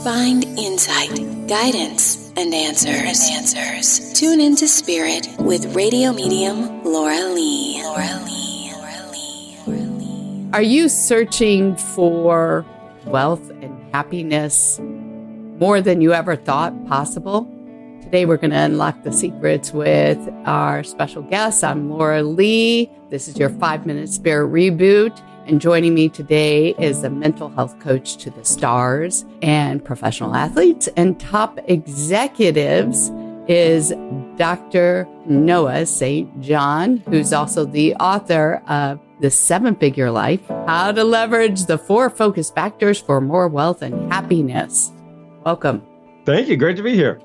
Find insight, guidance, and answers. Tune into Spirit with radio medium Laura Lee. Are you searching for wealth and happiness more than you ever thought possible? Today we're going to unlock the secrets with our special guest. I'm Laura Lee. This is your 5-Minute Spirit Reboot. And joining me today is a mental health coach to the stars and professional athletes and top executives is Dr. Noah St. John, who's also the author of The 7-Figure Life, How to Leverage the 4 Focus Factors for More Wealth and Happiness. Welcome. Thank you. Great to be here.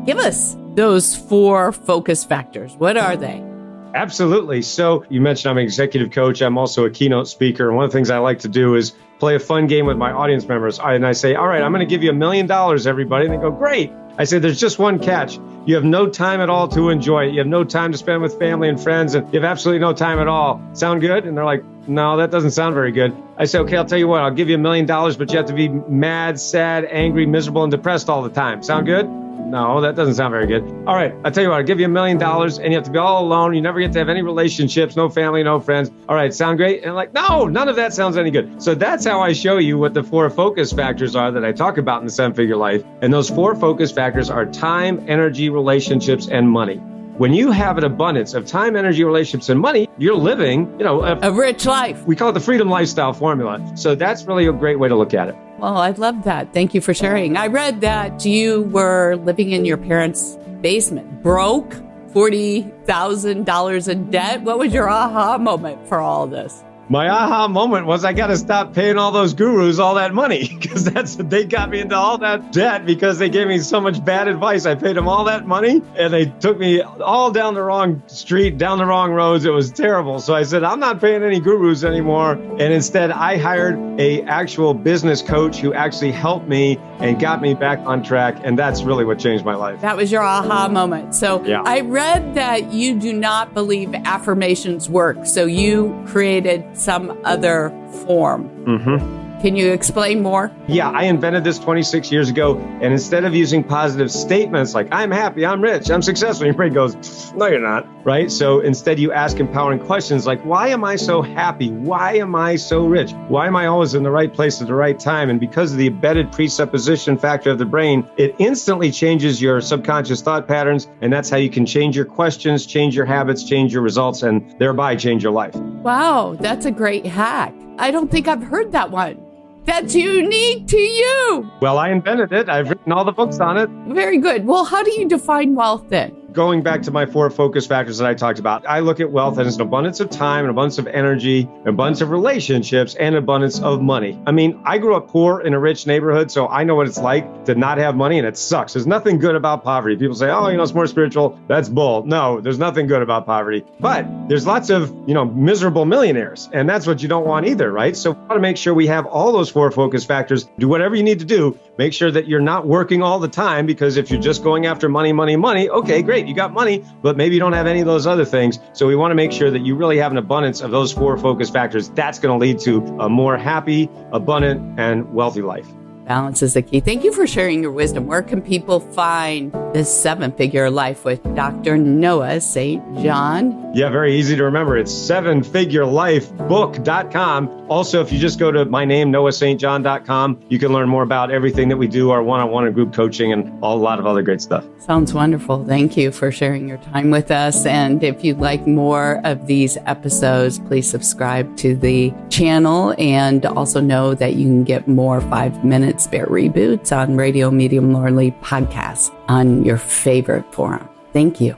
Give us those 4 focus factors. What are they? Absolutely. So you mentioned I'm an executive coach. I'm also a keynote speaker. And one of the things I like to do is play a fun game with my audience members. And I say, all right, I'm going to give you $1 million, everybody. And they go, great. I say, there's just one catch. You have no time at all to enjoy it. You have no time to spend with family and friends, and you have absolutely no time at all. Sound good? And they're like, no, that doesn't sound very good. I say, okay, I'll tell you what, I'll give you $1 million, but you have to be mad, sad, angry, miserable, and depressed all the time. Sound good? No, that doesn't sound very good. All right, I'll tell you what, I'll give you $1 million and you have to be all alone. You never get to have any relationships, no family, no friends. All right, sound great? And I'm like, no, none of that sounds any good. So that's how I show you what the 4 focus factors are that I talk about in the 7-Figure Life. And those 4 focus factors are time, energy, relationships, and money. When you have an abundance of time, energy, relationships, and money, you're living, a rich life. We call it the freedom lifestyle formula. So that's really a great way to look at it. Well, I love that. Thank you for sharing. I read that you were living in your parents' basement, broke, $40,000 in debt. What was your aha moment for all this? My aha moment was I got to stop paying all those gurus all that money because they got me into all that debt because they gave me so much bad advice. I paid them all that money and they took me all down the wrong street, down the wrong roads. It was terrible. So I said, I'm not paying any gurus anymore. And instead I hired a actual business coach who actually helped me and got me back on track. And that's really what changed my life. That was your aha moment. So yeah. I read that you do not believe affirmations work. So you created some other form. Mm-hmm. Can you explain more? Yeah, I invented this 26 years ago. And instead of using positive statements like, I'm happy, I'm rich, I'm successful, your brain goes, no, you're not, right? So instead you ask empowering questions like, why am I so happy? Why am I so rich? Why am I always in the right place at the right time? And because of the embedded presupposition factor of the brain, it instantly changes your subconscious thought patterns. And that's how you can change your questions, change your habits, change your results, and thereby change your life. Wow, that's a great hack. I don't think I've heard that one. That's unique to you. Well, I invented it. I've written all the books on it. Very good. Well, how do you define wealth then? Going back to my 4 focus factors that I talked about, I look at wealth as an abundance of time, an abundance of energy, an abundance of relationships, and an abundance of money. I mean, I grew up poor in a rich neighborhood, so I know what it's like to not have money, and it sucks. There's nothing good about poverty. People say, oh, it's more spiritual. That's bull. No, there's nothing good about poverty. But there's lots of, miserable millionaires, and that's what you don't want either, right? So we want to make sure we have all those 4 focus factors. Do whatever you need to do. Make sure that you're not working all the time, because if you're just going after money, okay, great. You got money, but maybe you don't have any of those other things. So we want to make sure that you really have an abundance of those 4 focus factors. That's going to lead to a more happy, abundant, and wealthy life. Balance is the key. Thank you for sharing your wisdom. Where can people find this 7-Figure Life with Dr. Noah St. John? Yeah, very easy to remember. It's 7figurelifebook.com. Also, if you just go to my name, noahstjohn.com, you can learn more about everything that we do, our one-on-one and group coaching, and a lot of other great stuff. Sounds wonderful. Thank you for sharing your time with us. And if you'd like more of these episodes, please subscribe to the channel and also know that you can get more 5-Minute Spirit Reboots on Radio Medium Laura Lee podcasts on your favorite forum. Thank you.